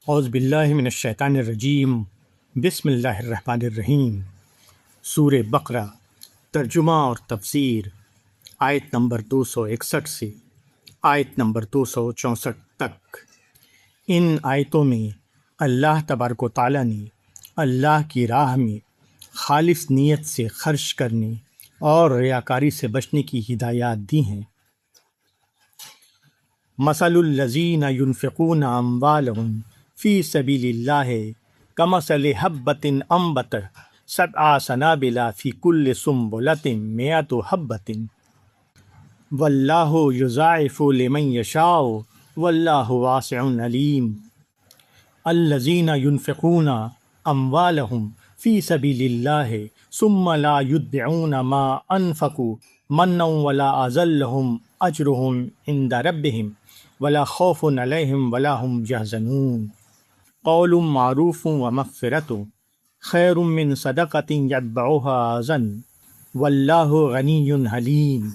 اعوذ باللہ من الشیطان الرجیم، بسم اللہ الرحمن الرحیم۔ سورہ بقرہ، ترجمہ اور تفسیر، آیت نمبر 261 سے آیت نمبر 264 تک۔ ان آیتوں میں اللہ تبارک و تعالیٰ نے اللہ کی راہ میں خالص نیت سے خرچ کرنے اور ریاکاری سے بچنے کی ہدایات دی ہیں۔ مثل الذین ينفقون اموالهم فی سبیل اللہ کمثل حبۃ انبتت سبع سنابل فی کل سنبلۃ مئۃ حبۃ واللہ یضاعف لمن یشاء واللہ واسع علیم۔ الذین ينفقون اموالهم فی سبیل اللہ ثم لا یتبعون ما انفقوا منا ولا اذى لهم اجرهم عند ربهم ولا خوف علیہم ولا هم يحزنون۔ قول معروف ومغفرۃ خیر من صدقۃ یتبعها اذى واللہ غنی حلیم۔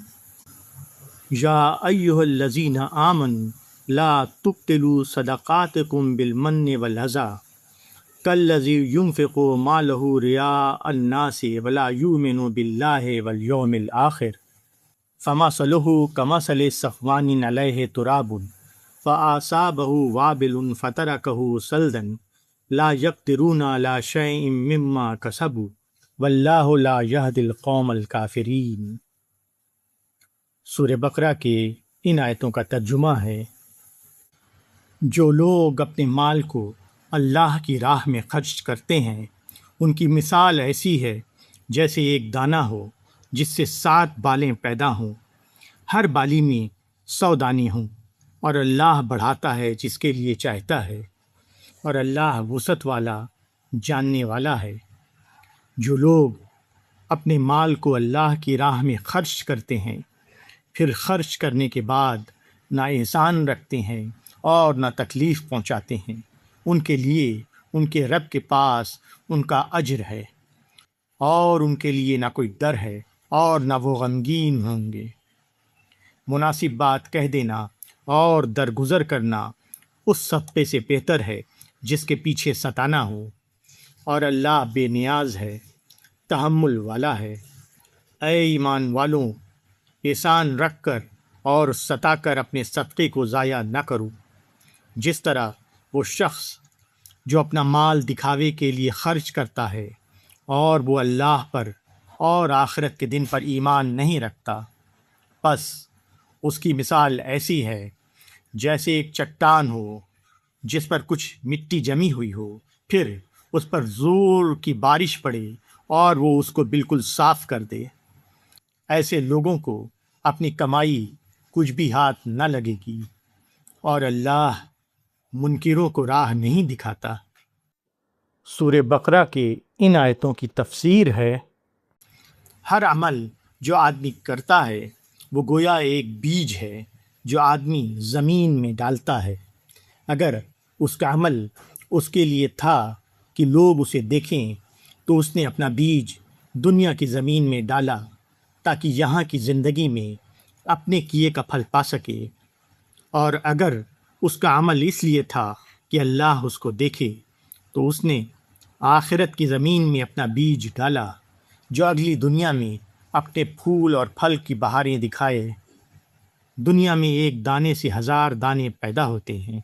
یا ایھا الذین آمنوا لا تبطلوا صدقاتکم بالمن والأذى کالذی ينفق مالہ رئاء الناس ولا یؤمن باللہ والیوم الآخر فمثلہ کمثل صفوان علیہ تراب فأصابہ وابل فترکہ صلدا لا یقدرون علی شیء مما کسبوا واللہ لا یہدی القوم الکافرین۔ سورہ بقرہ کے ان آیتوں کا ترجمہ ہے: جو لوگ اپنے مال کو اللہ کی راہ میں خرچ کرتے ہیں، ان کی مثال ایسی ہے جیسے ایک دانہ ہو جس سے 7 بالیں پیدا ہوں، ہر بالی میں 100 دانے ہوں، اور اللہ بڑھاتا ہے جس کے لیے چاہتا ہے، اور اللہ وسعت والا، جاننے والا ہے۔ جو لوگ اپنے مال کو اللہ کی راہ میں خرچ کرتے ہیں، پھر خرچ کرنے کے بعد نہ احسان رکھتے ہیں اور نہ تکلیف پہنچاتے ہیں، ان کے لیے ان کے رب کے پاس ان کا اجر ہے، اور ان کے لیے نہ کوئی ڈر ہے اور نہ وہ غمگین ہوں گے۔ مناسب بات کہہ دینا اور درگزر کرنا اس صدقے سے بہتر ہے جس کے پیچھے ستانا ہو، اور اللہ بے نیاز ہے، تحمل والا ہے۔ اے ایمان والوں، احسان رکھ کر اور ستا کر اپنے صدقے کو ضائع نہ کرو، جس طرح وہ شخص جو اپنا مال دکھاوے کے لیے خرچ کرتا ہے اور وہ اللہ پر اور آخرت کے دن پر ایمان نہیں رکھتا، پس اس کی مثال ایسی ہے جیسے ایک چٹان ہو جس پر کچھ مٹی جمی ہوئی ہو، پھر اس پر زور کی بارش پڑے اور وہ اس کو بالکل صاف کر دے۔ ایسے لوگوں کو اپنی کمائی کچھ بھی ہاتھ نہ لگے گی، اور اللہ منکروں کو راہ نہیں دکھاتا۔ سورہ بقرہ کے ان آیتوں کی تفسیر ہے: ہر عمل جو آدمی کرتا ہے وہ گویا ایک بیج ہے جو آدمی زمین میں ڈالتا ہے۔ اگر اس کا عمل اس کے لیے تھا کہ لوگ اسے دیکھیں تو اس نے اپنا بیج دنیا کی زمین میں ڈالا تاکہ یہاں کی زندگی میں اپنے کیے کا پھل پا سکے، اور اگر اس کا عمل اس لیے تھا کہ اللہ اس کو دیکھے تو اس نے آخرت کی زمین میں اپنا بیج ڈالا جو اگلی دنیا میں اپنے پھول اور پھل کی بہاریں دکھائے۔ دنیا میں ایک دانے سے 1000 دانے پیدا ہوتے ہیں،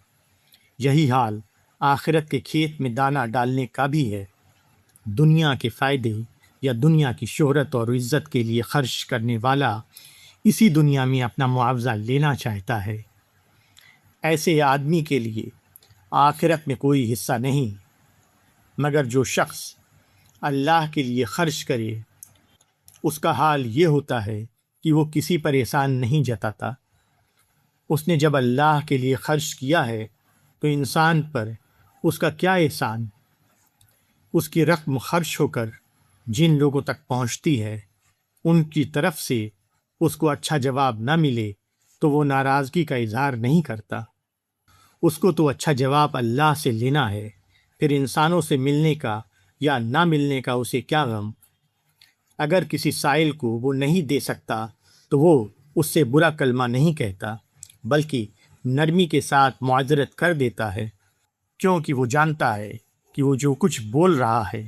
یہی حال آخرت کے کھیت میں دانہ ڈالنے کا بھی ہے۔ دنیا کے فائدے یا دنیا کی شہرت اور عزت کے لیے خرچ کرنے والا اسی دنیا میں اپنا معاوضہ لینا چاہتا ہے۔ ایسے آدمی کے لیے آخرت میں کوئی حصہ نہیں، مگر جو شخص اللہ کے لیے خرچ کرے اس کا حال یہ ہوتا ہے کہ وہ کسی پر احسان نہیں جتاتا۔ اس نے جب اللہ کے لیے خرچ کیا ہے تو انسان پر اس کا کیا احسان؟ اس کی رقم خرچ ہو کر جن لوگوں تک پہنچتی ہے ان کی طرف سے اس کو اچھا جواب نہ ملے تو وہ ناراضگی کا اظہار نہیں کرتا۔ اس کو تو اچھا جواب اللہ سے لینا ہے، پھر انسانوں سے ملنے کا یا نہ ملنے کا اسے کیا غم۔ اگر کسی سائل کو وہ نہیں دے سکتا تو وہ اس سے برا کلمہ نہیں کہتا، بلکہ نرمی کے ساتھ معذرت کر دیتا ہے۔ کیونکہ وہ جانتا ہے کہ وہ جو کچھ بول رہا ہے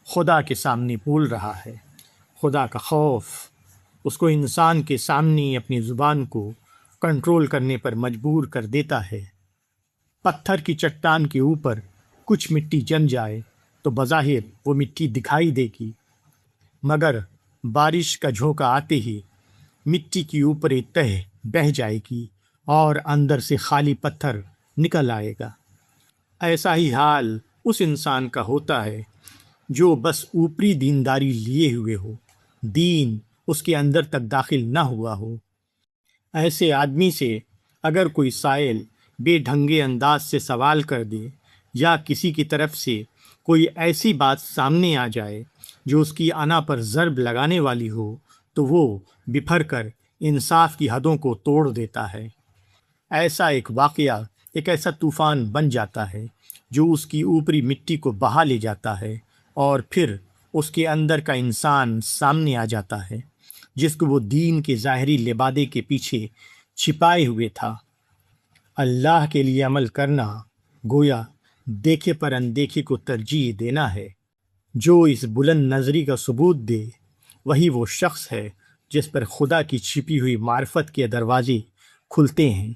خدا کے سامنے بول رہا ہے۔ خدا کا خوف اس کو انسان کے سامنے اپنی زبان کو کنٹرول کرنے پر مجبور کر دیتا ہے۔ پتھر کی چٹان کے اوپر کچھ مٹی جم جائے تو بظاہر وہ مٹی دکھائی دے گی، مگر بارش کا جھونکا آتے ہی مٹی کی اوپری تہ بہہ جائے گی اور اندر سے خالی پتھر نکل آئے گا۔ ایسا ہی حال اس انسان کا ہوتا ہے جو بس اوپری دینداری لیے ہوئے ہو، دین اس کے اندر تک داخل نہ ہوا ہو۔ ایسے آدمی سے اگر کوئی سائل بے ڈھنگے انداز سے سوال کر دے یا کسی کی طرف سے کوئی ایسی بات سامنے آ جائے جو اس کی انا پر ضرب لگانے والی ہو تو وہ بپھر کر انصاف کی حدوں کو توڑ دیتا ہے۔ ایسا ایک واقعہ ایک ایسا طوفان بن جاتا ہے جو اس کی اوپری مٹی کو بہا لے جاتا ہے اور پھر اس کے اندر کا انسان سامنے آ جاتا ہے جس کو وہ دین کے ظاہری لبادے کے پیچھے چھپائے ہوئے تھا۔ اللہ کے لیے عمل کرنا گویا دیکھے پر اندیکھے کو ترجیح دینا ہے۔ جو اس بلند نظری کا ثبوت دے وہی وہ شخص ہے جس پر خدا کی چھپی ہوئی معرفت کے دروازے کھلتے ہیں۔